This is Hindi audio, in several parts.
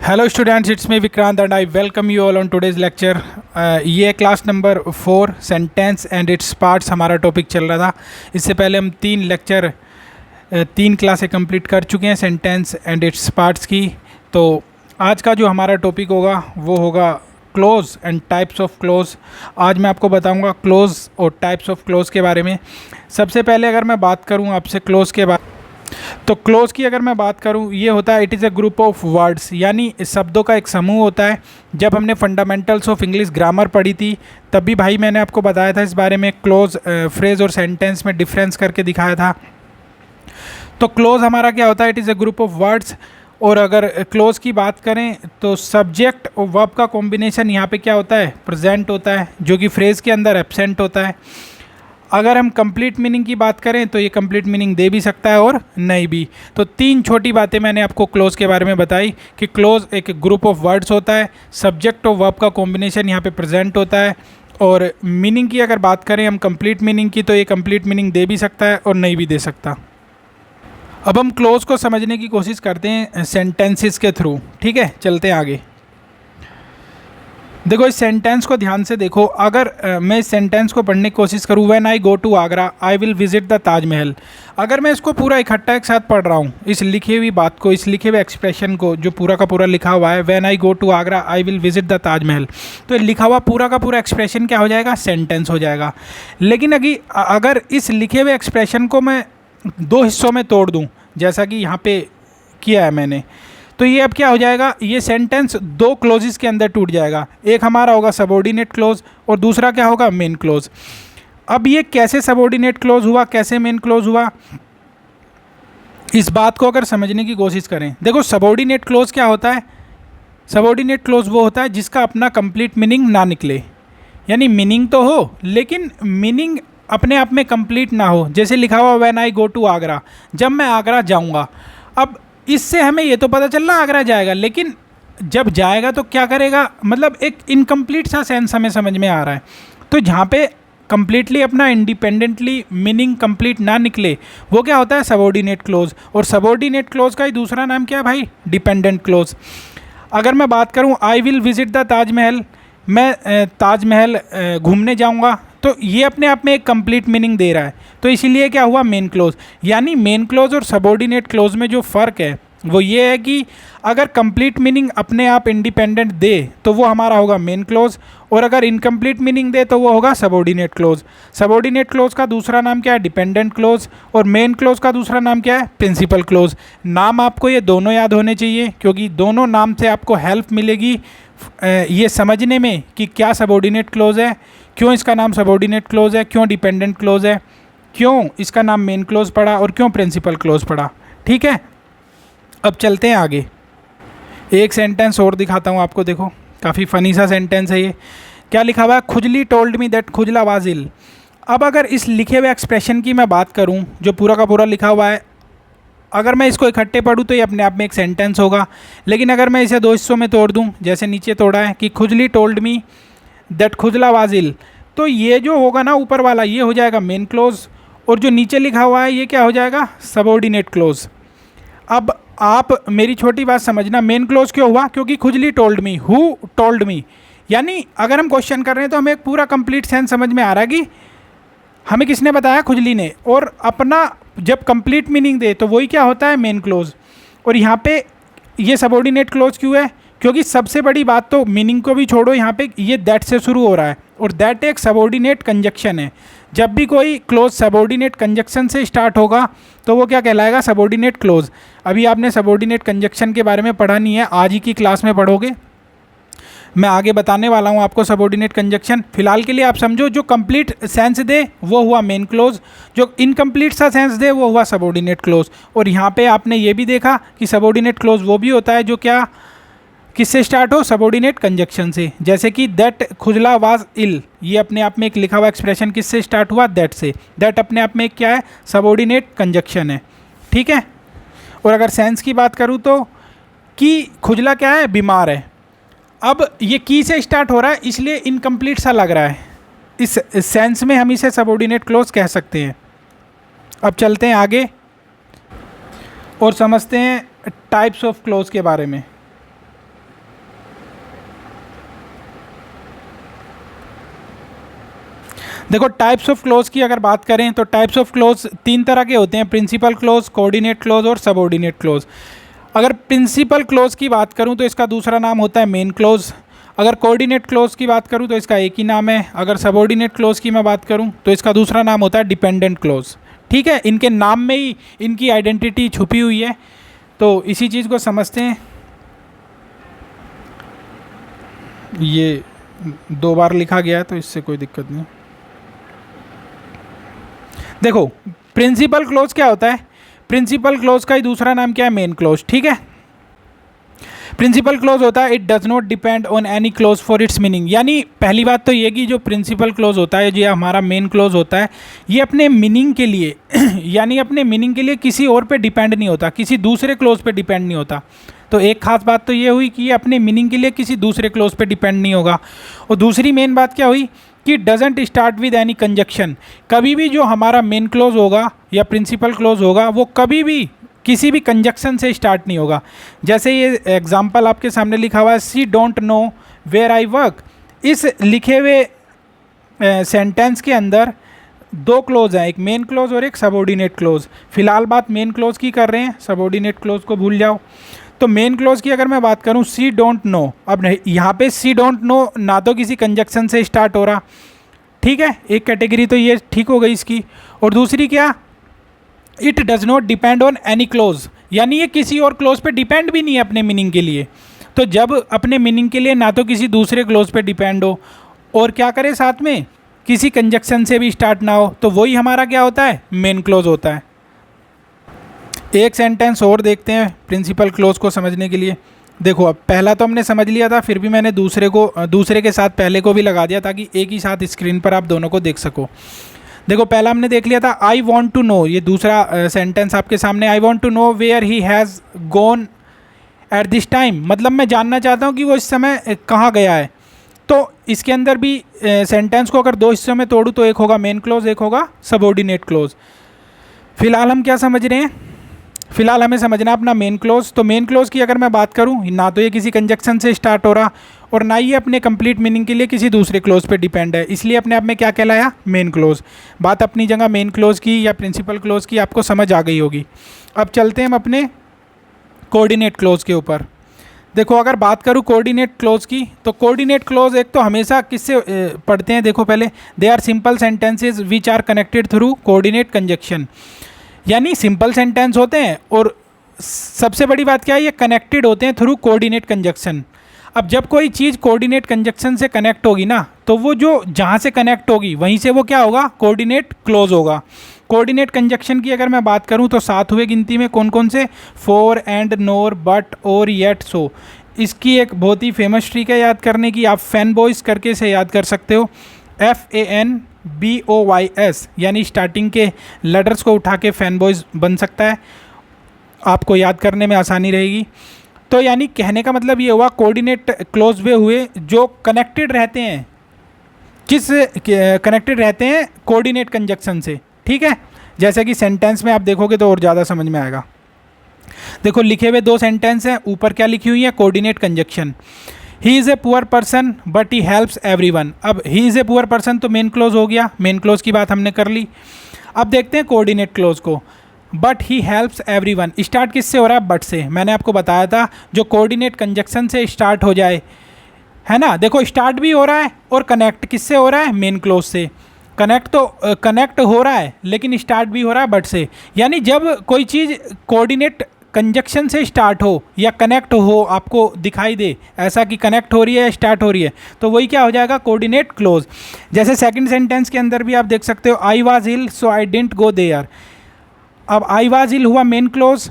Hello students, it's me Vikrant and I welcome you all on today's lecture. ये class number 4 sentence and its parts हमारा टॉपिक चल रहा था। इससे पहले हम 3 क्लासें कंप्लीट कर चुके हैं सेंटेंस एंड इट्स पार्ट्स की। तो आज का जो हमारा टॉपिक होगा वो होगा close and types of close. आज मैं आपको बताऊंगा क्लोज और टाइप्स ऑफ क्लोज के बारे में। सबसे पहले अगर मैं बात करूं आपसे क्लोज के बारे तो क्लोज की अगर मैं बात करूं, ये होता है it is a group of words, यानी शब्दों का एक समूह होता है। जब हमने फंडामेंटल्स ऑफ इंग्लिश ग्रामर पढ़ी थी तब भी भाई मैंने आपको बताया था इस बारे में, क्लोज फ्रेज और सेंटेंस में डिफरेंस करके दिखाया था। तो क्लोज हमारा क्या होता है, it is a group of words. और अगर क्लोज की बात करें तो सब्जेक्ट और वर्ब का कॉम्बिनेशन यहाँ पे क्या होता है, प्रेजेंट होता है, जो कि फ्रेज के अंदर एब्सेंट होता है। अगर हम कंप्लीट मीनिंग की बात करें तो ये कंप्लीट मीनिंग दे भी सकता है और नहीं भी। तो 3 छोटी बातें मैंने आपको क्लोज के बारे में बताई कि क्लोज एक ग्रुप ऑफ वर्ड्स होता है, सब्जेक्ट और वर्ब का कॉम्बिनेशन यहाँ पे प्रेजेंट होता है, और मीनिंग की अगर बात करें हम कंप्लीट मीनिंग की तो ये कंप्लीट मीनिंग दे भी सकता है और नहीं भी दे सकता। अब हम क्लोज को समझने की कोशिश करते हैं सेंटेंसेस के थ्रू। ठीक है, चलते हैं आगे। देखो इस सेंटेंस को ध्यान से देखो। अगर मैं इस सेंटेंस को पढ़ने की कोशिश करूँ, when I go to Agra I will visit the Taj Mahal. अगर मैं इसको पूरा इकट्ठा एक साथ पढ़ रहा हूँ, इस लिखी हुई बात को, इस लिखे हुए एक्सप्रेशन को, जो पूरा का पूरा लिखा हुआ है, when I go to Agra I will visit the Taj Mahal, तो लिखा हुआ पूरा का पूरा एक्सप्रेशन क्या हो जाएगा, सेंटेंस हो जाएगा। लेकिन अगर इस लिखे हुए एक्सप्रेशन को मैं 2 हिस्सों में तोड़ दूँ, जैसा कि यहाँ पे किया है मैंने, तो ये अब क्या हो जाएगा, ये सेंटेंस 2 क्लोजेस के अंदर टूट जाएगा। एक हमारा होगा सबऑर्डिनेट क्लोज और दूसरा क्या होगा, मेन क्लोज। अब ये कैसे सबऑर्डिनेट क्लोज हुआ, कैसे मेन क्लोज हुआ, इस बात को अगर समझने की कोशिश करें। देखो सबऑर्डिनेट क्लोज क्या होता है, सबऑर्डिनेट क्लोज वो होता है जिसका अपना कंप्लीट मीनिंग ना निकले, यानी मीनिंग तो हो लेकिन मीनिंग अपने आप में कंप्लीट ना हो। जैसे लिखा हुआ when I go to Agra, जब मैं आगरा जाऊँगा। अब इससे हमें ये तो पता चल रहा आगरा जाएगा, लेकिन जब जाएगा तो क्या करेगा, मतलब एक इनकम्प्लीट सा सेंस हमें समझ में आ रहा है। तो जहाँ पे कंप्लीटली अपना इंडिपेंडेंटली मीनिंग कंप्लीट ना निकले वो क्या होता है, सबऑर्डिनेट क्लोज। और सबऑर्डिनेट क्लोज का ही दूसरा नाम क्या है भाई, डिपेंडेंट क्लोज। अगर मैं बात करूँ आई विल विजिट द ताजमहल, मैं ताजमहल घूमने जाऊँगा, तो ये अपने आप में एक कंप्लीट मीनिंग दे रहा है, तो इसीलिए क्या हुआ, मेन क्लोज। यानी मेन क्लोज और सबऑर्डिनेट क्लोज में जो फ़र्क है वो ये है कि अगर कंप्लीट मीनिंग अपने आप इंडिपेंडेंट दे तो वो हमारा होगा मेन क्लोज, और अगर इनकम्प्लीट मीनिंग दे तो वो होगा सबऑर्डिनेट क्लोज। सबऑर्डिनेट क्लोज का दूसरा नाम क्या है, डिपेंडेंट क्लोज, और मेन क्लोज का दूसरा नाम क्या है, प्रिंसिपल क्लोज। नाम आपको ये दोनों याद होने चाहिए, क्योंकि दोनों नाम से आपको हेल्प मिलेगी ये समझने में कि क्या सबऑर्डिनेट क्लोज है, क्यों इसका नाम सबऑर्डिनेट क्लोज है, क्यों डिपेंडेंट क्लोज है, क्यों इसका नाम मेन क्लोज पड़ा और क्यों प्रिंसिपल क्लोज पड़ा। ठीक है, अब चलते हैं आगे। एक सेंटेंस और दिखाता हूँ आपको, देखो काफ़ी फ़नी सा सेंटेंस है ये। क्या लिखा हुआ है, Khujli told me that Khujla was ill. अब अगर इस लिखे हुए एक्सप्रेशन की मैं बात करूँ, जो पूरा का पूरा लिखा हुआ है, अगर मैं इसको इकट्ठे पढ़ूँ तो ये अपने आप में एक सेंटेंस होगा। लेकिन अगर मैं इसे 2 हिस्सों में तोड़ दूँ, जैसे नीचे तोड़ा है कि Khujli told me that Khujla was ill, तो ये जो होगा ना ऊपर वाला, ये हो जाएगा मेन क्लोज, और जो नीचे लिखा हुआ है ये क्या हो जाएगा, सबऑर्डिनेट क्लोज। अब आप मेरी छोटी बात समझना, मेन क्लोज क्यों हुआ, क्योंकि खुजली told me, who told me, यानी अगर हम क्वेश्चन कर रहे हैं तो हमें एक पूरा कंप्लीट सेंस समझ में आ रहा है कि हमें किसने बताया, खुजली ने, और अपना जब कंप्लीट मीनिंग दे तो वही क्या होता है, मेन क्लोज। और यहाँ पे ये सबऑर्डिनेट क्लोज क्यों है, क्योंकि सबसे बड़ी बात तो मीनिंग को भी छोड़ो, यहाँ पे ये दैट से शुरू हो रहा है, और दैट एक सबऑर्डिनेट कंजक्शन है। जब भी कोई क्लोज सबऑर्डिनेट कंजक्शन से स्टार्ट होगा तो वो क्या कहलाएगा, सबऑर्डिनेट क्लोज। अभी आपने सबऑर्डिनेट कंजक्शन के बारे में पढ़ा नहीं है, आज ही की क्लास में पढ़ोगे। मैं आगे बताने वाला हूँ आपको सबऑर्डिनेट कंजक्शन। फिलहाल के लिए आप समझो जो कंप्लीट सेंस दे वो हुआ मेन क्लोज, जो इनकम्प्लीट सा सेंस दे वो हुआ सबऑर्डिनेट क्लोज। और यहाँ पे आपने ये भी देखा कि सबऑर्डिनेट क्लोज वो भी होता है जो क्या, किससे स्टार्ट हो, सबऑर्डिनेट कंजक्शन से। जैसे कि दैट खुजला वाज इल, ये अपने आप में एक लिखा हुआ एक्सप्रेशन किससे स्टार्ट हुआ, दैट से। दैट अपने आप में क्या है, सबऑर्डिनेट कंजक्शन है। ठीक है, और अगर सेंस की बात करूँ तो कि खुजला क्या है, बीमार है। अब ये की से स्टार्ट हो रहा है इसलिए इनकम्प्लीट सा लग रहा है, इस सेंस में हम इसे सबऑर्डिनेट क्लोज कह सकते हैं। अब चलते हैं आगे और समझते हैं टाइप्स ऑफ क्लोज के बारे में। देखो टाइप्स ऑफ क्लोज की अगर बात करें तो टाइप्स ऑफ क्लोज तीन तरह के होते हैं, प्रिंसिपल क्लोज, कोऑर्डिनेट क्लोज और सबऑर्डिनेट क्लोज। अगर प्रिंसिपल क्लोज की बात करूं तो इसका दूसरा नाम होता है मेन क्लोज। अगर कोऑर्डिनेट क्लोज की बात करूं तो इसका एक ही नाम है। अगर सबऑर्डिनेट क्लोज की मैं बात करूं तो इसका दूसरा नाम होता है डिपेंडेंट क्लोज। ठीक है, इनके नाम में ही इनकी आइडेंटिटी छुपी हुई है, तो इसी चीज़ को समझते हैं। ये 2 बार लिखा गया है तो इससे कोई दिक्कत नहीं। देखो प्रिंसिपल क्लोज क्या होता है, प्रिंसिपल क्लोज का ही दूसरा नाम क्या है, मेन क्लोज। ठीक है, प्रिंसिपल क्लोज होता है it does not depend on any close for its meaning. यानी पहली बात तो ये कि जो प्रिंसिपल क्लोज होता है, जो हमारा मेन क्लोज होता है, ये अपने मीनिंग के लिए यानी अपने मीनिंग के लिए किसी और पे डिपेंड नहीं होता, किसी दूसरे क्लोज पे डिपेंड नहीं होता। तो एक खास बात तो ये हुई कि ये अपने मीनिंग के लिए किसी दूसरे क्लोज पे डिपेंड नहीं होगा। और दूसरी मेन बात क्या हुई कि doesn't start with any conjunction. कभी भी जो हमारा मेन क्लोज होगा या प्रिंसिपल क्लोज होगा वो कभी भी किसी भी कंजक्शन से स्टार्ट नहीं होगा। जैसे ये एग्जांपल आपके सामने लिखा हुआ है, she don't know where I work. इस लिखे हुए सेंटेंस के अंदर 2 क्लोज हैं, एक मेन क्लोज और एक सबऑर्डिनेट क्लोज। फिलहाल बात मेन क्लोज की कर रहे हैं, सबऑर्डिनेट क्लोज को भूल जाओ। तो मेन क्लोज की अगर मैं बात करूं, सी डोंट नो, अब यहाँ पे सी डोंट नो ना तो किसी कंजक्शन से स्टार्ट हो रहा। ठीक है, एक कैटेगरी तो ये ठीक हो गई इसकी। और दूसरी क्या, it does not depend on any close, यानी ये किसी और क्लोज पे डिपेंड भी नहीं है अपने मीनिंग के लिए। तो जब अपने मीनिंग के लिए ना तो किसी दूसरे क्लोज पे डिपेंड हो और क्या करे साथ में किसी कंजक्शन से भी स्टार्ट ना हो, तो वही हमारा क्या होता है, मेन क्लोज होता है। एक सेंटेंस और देखते हैं प्रिंसिपल क्लोज को समझने के लिए। देखो अब पहला तो हमने समझ लिया था, फिर भी मैंने दूसरे के साथ पहले को भी लगा दिया ताकि एक ही साथ स्क्रीन पर आप दोनों को देख सको। देखो पहला हमने देख लिया था, आई वॉन्ट टू नो, ये दूसरा सेंटेंस आपके सामने, I want to know where he has gone at this time, मतलब मैं जानना चाहता हूँ कि वो इस समय कहाँ गया है। तो इसके अंदर भी सेंटेंस को अगर 2 हिस्सों में तोड़ूँ तो एक होगा मेन क्लोज, एक होगा सबऑर्डिनेट क्लोज। फिलहाल हम क्या समझ रहे हैं, फिलहाल हमें समझना अपना मेन क्लोज। तो मेन क्लोज की अगर मैं बात करूं, ना तो ये किसी कंजक्शन से स्टार्ट हो रहा और ना ही अपने कंप्लीट मीनिंग के लिए किसी दूसरे क्लोज पे डिपेंड है, इसलिए अपने आप में क्या कहलाया, मेन क्लोज। बात अपनी जगह मेन क्लोज की या प्रिंसिपल क्लोज की आपको समझ आ गई होगी। अब चलते हैं हम अपने कोऑर्डिनेट क्लोज के ऊपर। देखो अगर बात करूँ कोऑर्डिनेट क्लोज की, तो कोऑर्डिनेट क्लोज एक तो हमेशा किससे पढ़ते हैं, देखो पहले, they are simple sentences which are connected through coordinate conjunction. यानी सिंपल सेंटेंस होते हैं और सबसे बड़ी बात क्या है, ये कनेक्टेड होते हैं थ्रू कोऑर्डिनेट कंजक्शन। अब जब कोई चीज़ कोऑर्डिनेट कंजक्शन से कनेक्ट होगी ना, तो वो जो जहाँ से कनेक्ट होगी वहीं से वो क्या होगा, कोऑर्डिनेट क्लोज होगा। कोऑर्डिनेट कंजक्शन की अगर मैं बात करूँ तो 7 हुए गिनती में, कौन कौन से, फॉर, एंड, नोर, बट, और, येट, सो। इसकी एक बहुत ही फेमस ट्रिक है याद करने की, आप फैन बॉयज़ करके से याद कर सकते हो, FANBOYS, यानी स्टार्टिंग के लेटर्स को उठा के फैन बॉयज़ बन सकता है, आपको याद करने में आसानी रहेगी। तो यानी कहने का मतलब ये हुआ, कोऑर्डिनेट क्लोज वे हुए जो कनेक्टेड रहते हैं, किस कनेक्टेड रहते हैं, कोऑर्डिनेट कंजक्शन से। ठीक है, जैसे कि सेंटेंस में आप देखोगे तो और ज़्यादा समझ में आएगा। देखो लिखे हुए 2 सेंटेंस हैं, ऊपर क्या लिखी हुई है, coordinate conjunction. He is a poor person but he helps everyone. अब he is a poor person तो मेन क्लोज हो गया, मेन क्लोज की बात हमने कर ली। अब देखते हैं कोऑर्डिनेट क्लोज को, but he helps every one. Start किससे हो रहा है, बट से। मैंने आपको बताया था जो कोऑर्डिनेट कंजक्शन से स्टार्ट हो जाए, है ना, देखो स्टार्ट भी हो रहा है और कनेक्ट किससे हो रहा है, मेन क्लोज से। कनेक्ट हो रहा है लेकिन स्टार्ट भी हो रहा है बट से। यानी जब कोई चीज़ कोऑर्डिनेट कंजक्शन से स्टार्ट हो या कनेक्ट हो, आपको दिखाई दे ऐसा कि कनेक्ट हो रही है या स्टार्ट हो रही है, तो वही क्या हो जाएगा, कोऑर्डिनेट क्लोज। जैसे सेकंड सेंटेंस के अंदर भी आप देख सकते हो, I was ill so I didn't go there. अब आई वाज इल हुआ मेन क्लोज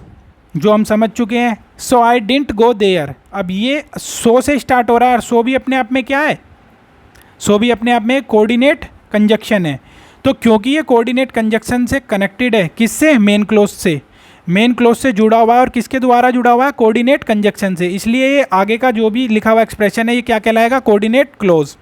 जो हम समझ चुके हैं, सो आई डिडंट गो देयर। अब ये सो से स्टार्ट हो रहा है और सो भी अपने आप में क्या है, सो भी अपने आप में कोऑर्डिनेट कंजक्शन है। तो क्योंकि ये कोऑर्डिनेट कंजक्शन से कनेक्टेड है, किससे, मेन क्लोज से, मेन क्लोज से जुड़ा हुआ है और किसके द्वारा जुड़ा हुआ है, कोऑर्डिनेट कंजक्शन से, इसलिए ये आगे का जो भी लिखा हुआ एक्सप्रेशन है ये क्या कहलाएगा, कोऑर्डिनेट क्लोज।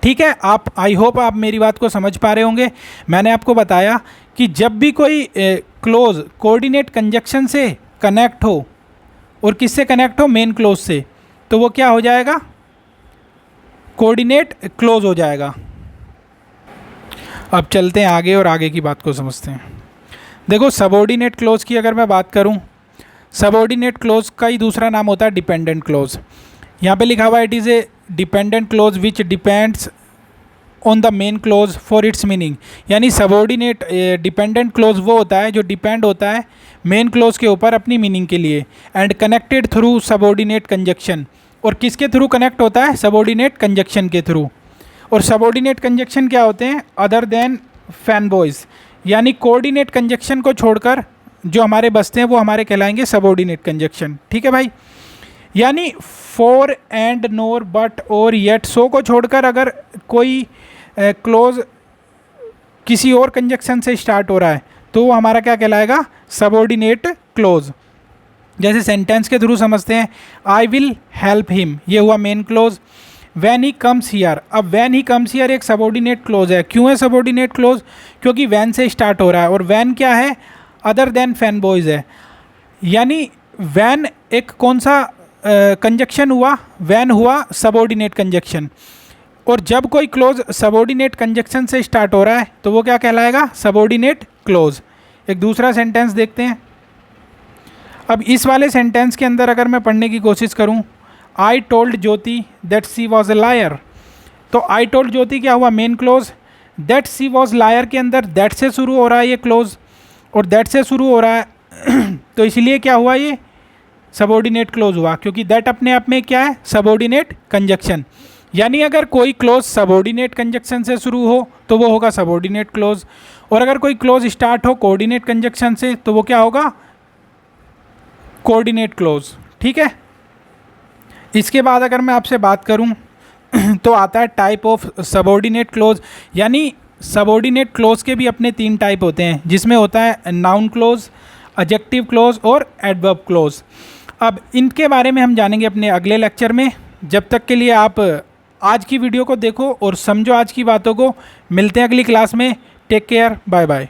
ठीक है, आप आई होप आप मेरी बात को समझ पा रहे होंगे। मैंने आपको बताया कि जब भी कोई क्लोज कोऑर्डिनेट कंजक्शन से कनेक्ट हो और किससे कनेक्ट हो, मेन क्लोज से, तो वो क्या हो जाएगा, कोऑर्डिनेट क्लोज हो जाएगा। अब चलते हैं आगे और आगे की बात को समझते हैं। देखो सबऑर्डिनेट क्लोज की अगर मैं बात करूं, सबऑर्डिनेट क्लोज का ही दूसरा नाम होता है डिपेंडेंट क्लोज। यहाँ पे लिखा हुआ है it is a dependent clause which depends on the main close for its meaning. यानी सबऑर्डिनेट डिपेंडेंट क्लोज वो होता है जो डिपेंड होता है मेन क्लोज के ऊपर अपनी मीनिंग के लिए, and connected through subordinate conjunction. और किसके थ्रू कनेक्ट होता है? सबऑर्डिनेट कंजक्शन के थ्रू। और सबऑर्डिनेट कंजक्शन क्या होते हैं? अदर देन फैन बॉयज़, यानी कोऑर्डिनेट कंजक्शन को छोड़कर जो हमारे बसते हैं वो हमारे कहलाएंगे सबऑर्डिनेट कंजक्शन। ठीक है भाई, यानी फॉर एंड नोर बट और येट सो को छोड़कर अगर कोई क्लोज किसी और कंजक्शन से स्टार्ट हो रहा है तो वो हमारा क्या कहलाएगा? Subordinate close. जैसे सेंटेंस के थ्रू समझते हैं, आई विल हेल्प हिम, ये हुआ main close. When he comes here, अब वैन ही कम्स हियर एक सबऑर्डिनेट क्लोज है। क्यों है सबऑर्डिनेट क्लोज? क्योंकि वैन से स्टार्ट हो रहा है, और वैन क्या है? अदर देन फैन बॉयज़ है। यानी वैन एक कौन सा कंजक्शन हुआ? वैन हुआ सबऑर्डिनेट कंजक्शन। और जब कोई क्लोज सबऑर्डिनेट कंजक्शन से स्टार्ट हो रहा है तो वो क्या कहलाएगा? Subordinate close. एक दूसरा सेंटेंस देखते हैं। अब इस वाले सेंटेंस के अंदर अगर मैं पढ़ने की कोशिश करूं, I told Jyoti that she was a liar, तो आई टोल्ड ज्योति क्या हुआ? Main clause. That she was liar के अंदर दैट से शुरू हो रहा है ये क्लोज, और दैट से शुरू हो रहा है तो इसलिए क्या हुआ? ये सबऑर्डिनेट क्लोज हुआ, क्योंकि दैट अपने आप में क्या है? Subordinate conjunction. यानी अगर कोई क्लोज सबऑर्डिनेट कंजक्शन से शुरू हो तो वो होगा सबऑर्डिनेट क्लोज, और अगर कोई क्लोज स्टार्ट हो कोऑर्डिनेट कंजक्शन से तो वो क्या होगा? Coordinate close. ठीक है, इसके बाद अगर मैं आपसे बात करूं तो आता है टाइप ऑफ सबऑर्डिनेट क्लोज। यानी सबऑर्डिनेट क्लोज के भी अपने 3 टाइप होते हैं, जिसमें होता है नाउन क्लोज, एडजेक्टिव क्लोज और एडवर्ब क्लोज। अब इनके बारे में हम जानेंगे अपने अगले लेक्चर में। जब तक के लिए आप आज की वीडियो को देखो और समझो आज की बातों को। मिलते हैं अगली क्लास में। Take care, bye bye.